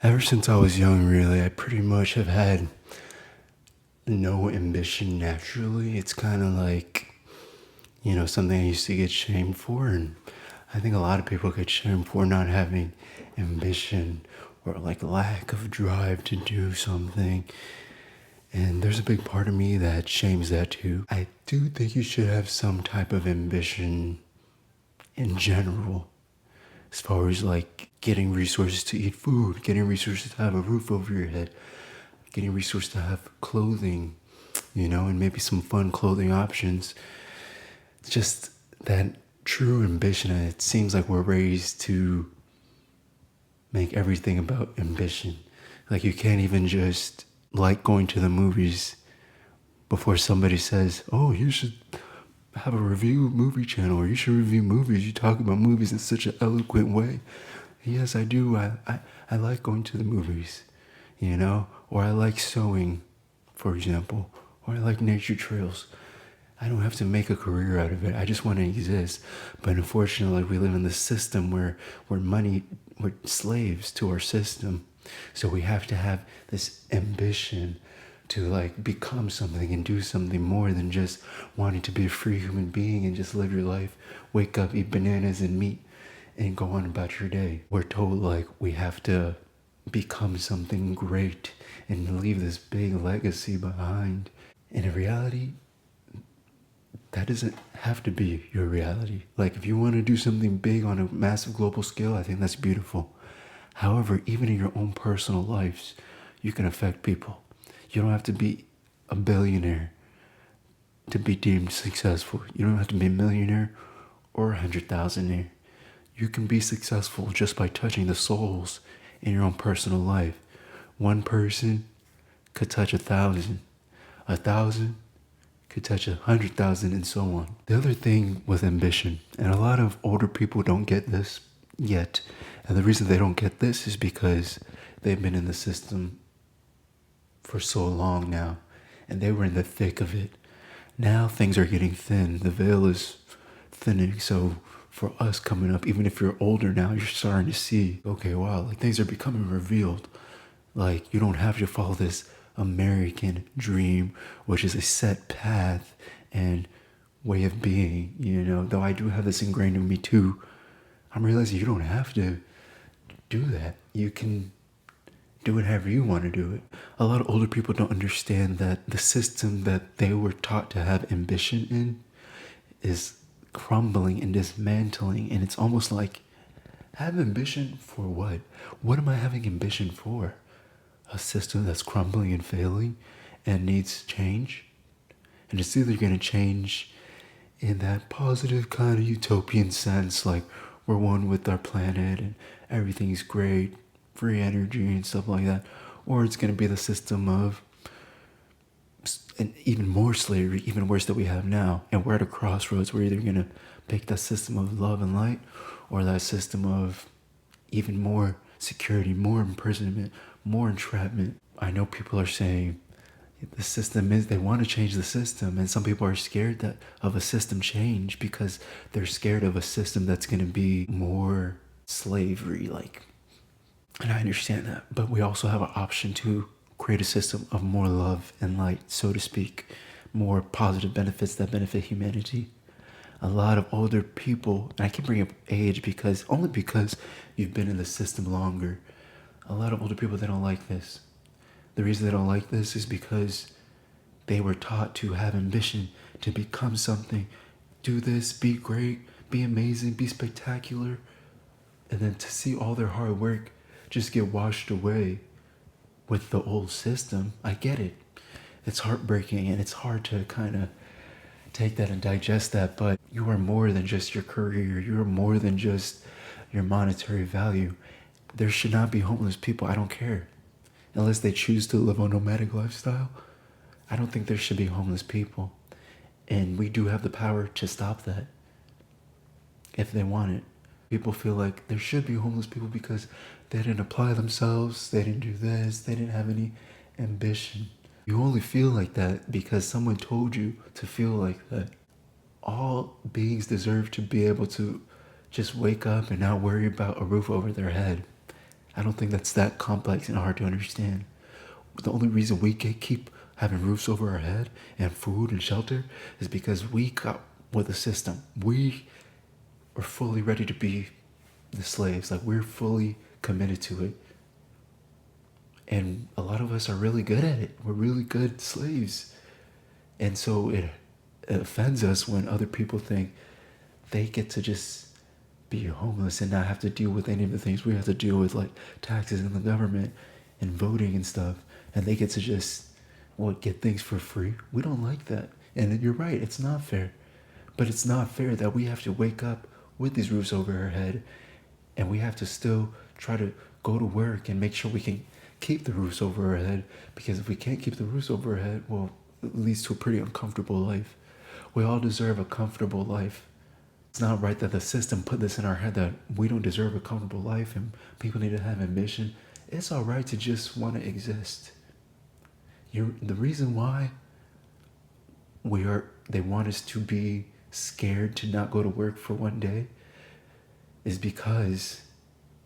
Ever since I was young, really, I pretty much have had no ambition naturally. It's kind of like, something I used to get shamed for. And I think a lot of people get shamed for not having ambition or like lack of drive to do something. And there's a big part of me that shames that too. I do think you should have some type of ambition in general, as far as like getting resources to eat food, getting resources to have a roof over your head, getting resources to have clothing, and maybe some fun clothing options. It's just that true ambition. And it seems like we're raised to make everything about ambition. Like you can't even just like going to the movies before somebody says, "Oh, you should have a review movie channel, or you should review movies. You talk about movies in such an eloquent way." Yes, I do. I like going to the movies, or I like sewing, for example, or I like nature trails. I don't have to make a career out of it. I just want to exist. But unfortunately, we live in this system where we're slaves to our system. So we have to have this ambition to like become something and do something more than just wanting to be a free human being and just live your life, wake up, eat bananas and meat, and go on about your day. We're told like we have to become something great and leave this big legacy behind. And in reality, that doesn't have to be your reality. Like if you want to do something big on a massive global scale, I think that's beautiful. However, even in your own personal lives, you can affect people. You don't have to be a billionaire to be deemed successful. You don't have to be a millionaire or 100,000aire. You can be successful just by touching the souls in your own personal life. One person could touch 1,000. 1,000 could touch 100,000, and so on. The other thing with ambition, and a lot of older people don't get this yet, and the reason they don't get this is because they've been in the system for so long now, and they were in the thick of it. Now things are getting thin. The veil is thinning. So for us coming up, even if you're older now, you're starting to see, okay, wow, like things are becoming revealed. Like you don't have to follow this American dream, which is a set path and way of being, though I do have this ingrained in me too. I'm realizing you don't have to do that. You can do it however you want to do it. A lot of older people don't understand that the system that they were taught to have ambition in is crumbling and dismantling, and it's almost like, have ambition for what? What am I having ambition for? A system that's crumbling and failing and needs change? And it's either going to change in that positive kind of utopian sense, like we're one with our planet and everything's great, free energy and stuff like that, or it's going to be the system of and even more slavery, even worse that we have now. And we're at a crossroads. We're either going to pick that system of love and light or that system of even more security, more imprisonment, more entrapment. I know people are saying the system is, they want to change the system, and some people are scared that of a system change because they're scared of a system that's going to be more slavery like. And I understand that, but we also have an option to create a system of more love and light, so to speak, more positive benefits that benefit humanity. A lot of older people, and I can bring up age because only because you've been in the system longer. A lot of older people, they don't like this. The reason they don't like this is because they were taught to have ambition, to become something, do this, be great, be amazing, be spectacular, and then to see all their hard work just get washed away with the old system. I get it. It's heartbreaking and it's hard to kind of take that and digest that, but you are more than just your career. You're more than just your monetary value. There should not be homeless people. I don't care. Unless they choose to live a nomadic lifestyle, I don't think there should be homeless people. And we do have the power to stop that if they want it. People feel like there should be homeless people because they didn't apply themselves, they didn't do this, they didn't have any ambition. You only feel like that because someone told you to feel like that. All beings deserve to be able to just wake up and not worry about a roof over their head. I don't think that's that complex and hard to understand. The only reason we can keep having roofs over our head and food and shelter is because we got with the system. We are fully ready to be the slaves. Like, we're fully committed to it. And a lot of us are really good at it. We're really good slaves. And so it offends us when other people think they get to just be homeless and not have to deal with any of the things we have to deal with, like taxes and the government and voting and stuff. And they get to just, get things for free. We don't like that. And you're right, it's not fair. But it's not fair that we have to wake up with these roofs over our head and we have to still try to go to work and make sure we can keep the roofs over our head. Because if we can't keep the roofs over our head, well, it leads to a pretty uncomfortable life. We all deserve a comfortable life. It's not right that the system put this in our head that we don't deserve a comfortable life and people need to have ambition. It's all right to just want to exist. The reason why they want us to be scared to not go to work for one day is because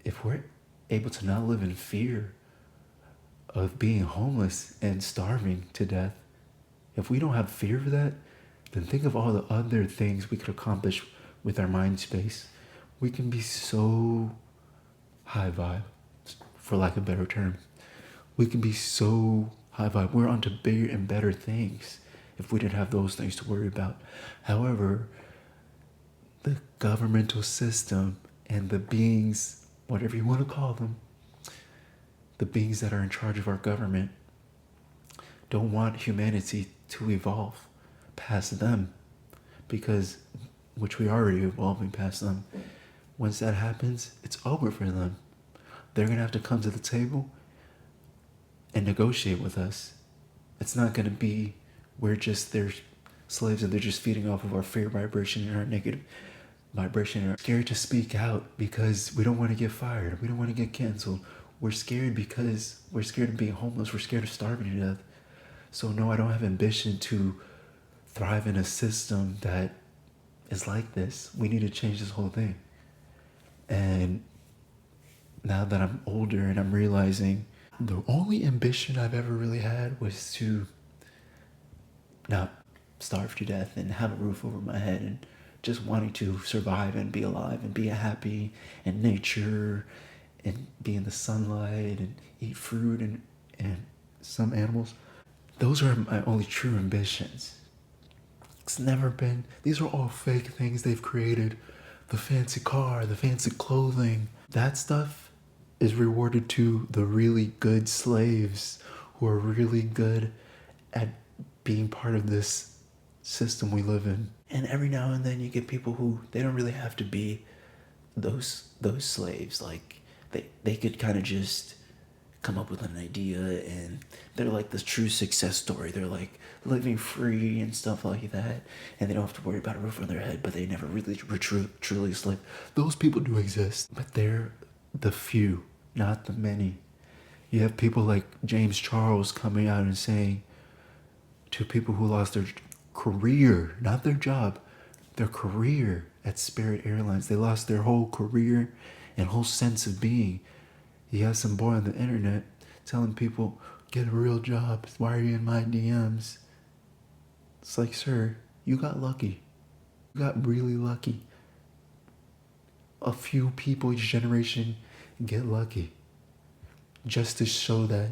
if we're able to not live in fear of being homeless and starving to death, if we don't have fear of that, then think of all the other things we could accomplish with our mind space. We can be so high vibe, for lack of a better term. We can be so high vibe. We're onto bigger and better things if we didn't have those things to worry about. However, the governmental system and the beings, whatever you want to call them, the beings that are in charge of our government don't want humanity to evolve past them, because which we are already evolving past them. Once that happens, it's over for them. They're gonna have to come to the table and negotiate with us. It's not gonna be we're just their slaves and they're just feeding off of our fear vibration and our negative vibration. We're scared to speak out because we don't want to get fired. We don't want to get canceled. We're scared because we're scared of being homeless. We're scared of starving to death. So no, I don't have ambition to thrive in a system that is like this. We need to change this whole thing. And now that I'm older and I'm realizing the only ambition I've ever really had was to not starve to death and have a roof over my head and just wanting to survive and be alive and be happy in nature and be in the sunlight and eat fruit and some animals. Those are my only true ambitions. It's never been, these are all fake things they've created. The fancy car, the fancy clothing, that stuff is rewarded to the really good slaves who are really good at being part of this system we live in. And every now and then you get people who, they don't really have to be those slaves. Like they could kind of just come up with an idea and they're like this true success story. They're like living free and stuff like that, and they don't have to worry about a roof on their head, but they never really were truly a slave. Those people do exist, but they're the few, not the many. You have people like James Charles coming out and saying to people who lost their career, not their job, their career at Spirit Airlines. They lost their whole career and whole sense of being. You have some boy on the internet telling people, get a real job. Why are you in my DMs? It's like, sir, you got lucky. You got really lucky. A few people each generation get lucky just to show that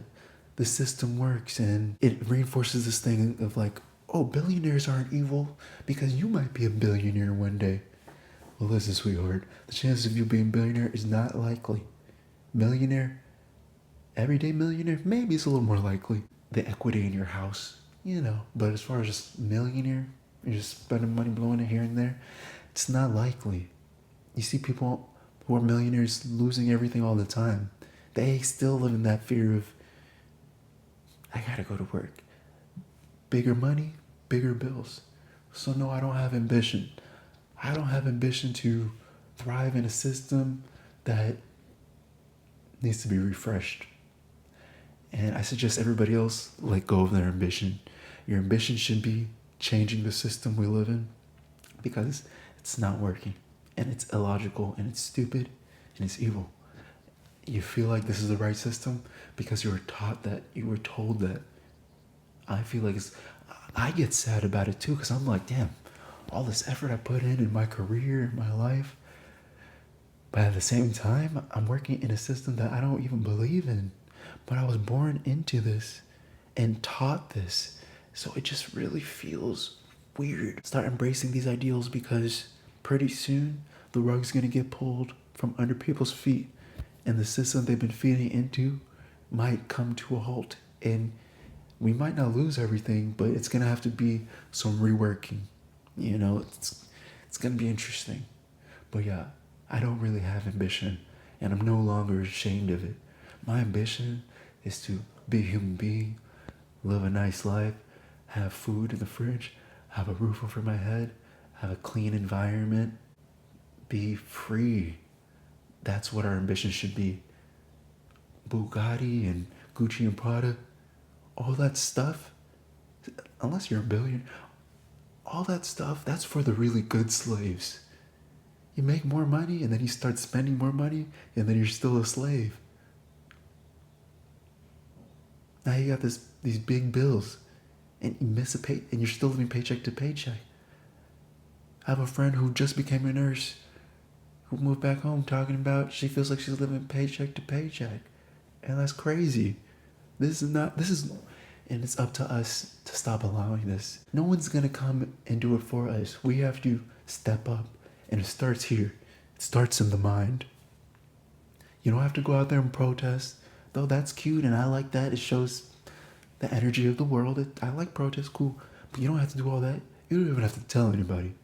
the system works, and it reinforces this thing of like, oh, billionaires aren't evil because you might be a billionaire one day. Well, listen, sweetheart, the chances of you being a billionaire is not likely. Millionaire, everyday millionaire, maybe it's a little more likely. The equity in your house, but as far as just millionaire, you're just spending money blowing it here and there, it's not likely. You see people who are millionaires losing everything all the time. They still live in that fear of, I gotta go to work. Bigger money, bigger bills. So no, I don't have ambition. I don't have ambition to thrive in a system that needs to be refreshed. And I suggest everybody else let go of their ambition. Your ambition should be changing the system we live in, because it's not working, and it's illogical, and it's stupid, and it's evil. You feel like this is the right system because you were taught that, you were told that. I feel like I get sad about it too because I'm like, damn, all this effort I put in my career, in my life, but at the same time, I'm working in a system that I don't even believe in. But I was born into this and taught this. So it just really feels weird. Start embracing these ideals because pretty soon the rug's gonna get pulled from under people's feet and the system they've been feeding into might come to a halt. And we might not lose everything, but it's gonna have to be some reworking. You know, it's gonna be interesting. But yeah, I don't really have ambition, and I'm no longer ashamed of it. My ambition is to be a human being, live a nice life, have food in the fridge, have a roof over my head, have a clean environment, be free. That's what our ambition should be. Bugatti and Gucci and Prada, all that stuff, unless you're a billion, all that stuff, that's for the really good slaves. You make more money and then you start spending more money and then you're still a slave. Now you got these big bills and you miss a pay and you're still living paycheck to paycheck. I have a friend who just became a nurse who moved back home talking about she feels like she's living paycheck to paycheck. And that's crazy. This is, and it's up to us to stop allowing this. No one's gonna come and do it for us. We have to step up, and it starts here. It starts in the mind. You don't have to go out there and protest, though that's cute and I like that. It shows the energy of the world. I like protests, cool. But you don't have to do all that. You don't even have to tell anybody.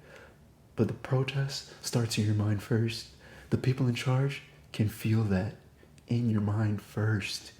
But the protest starts in your mind first. The people in charge can feel that in your mind first.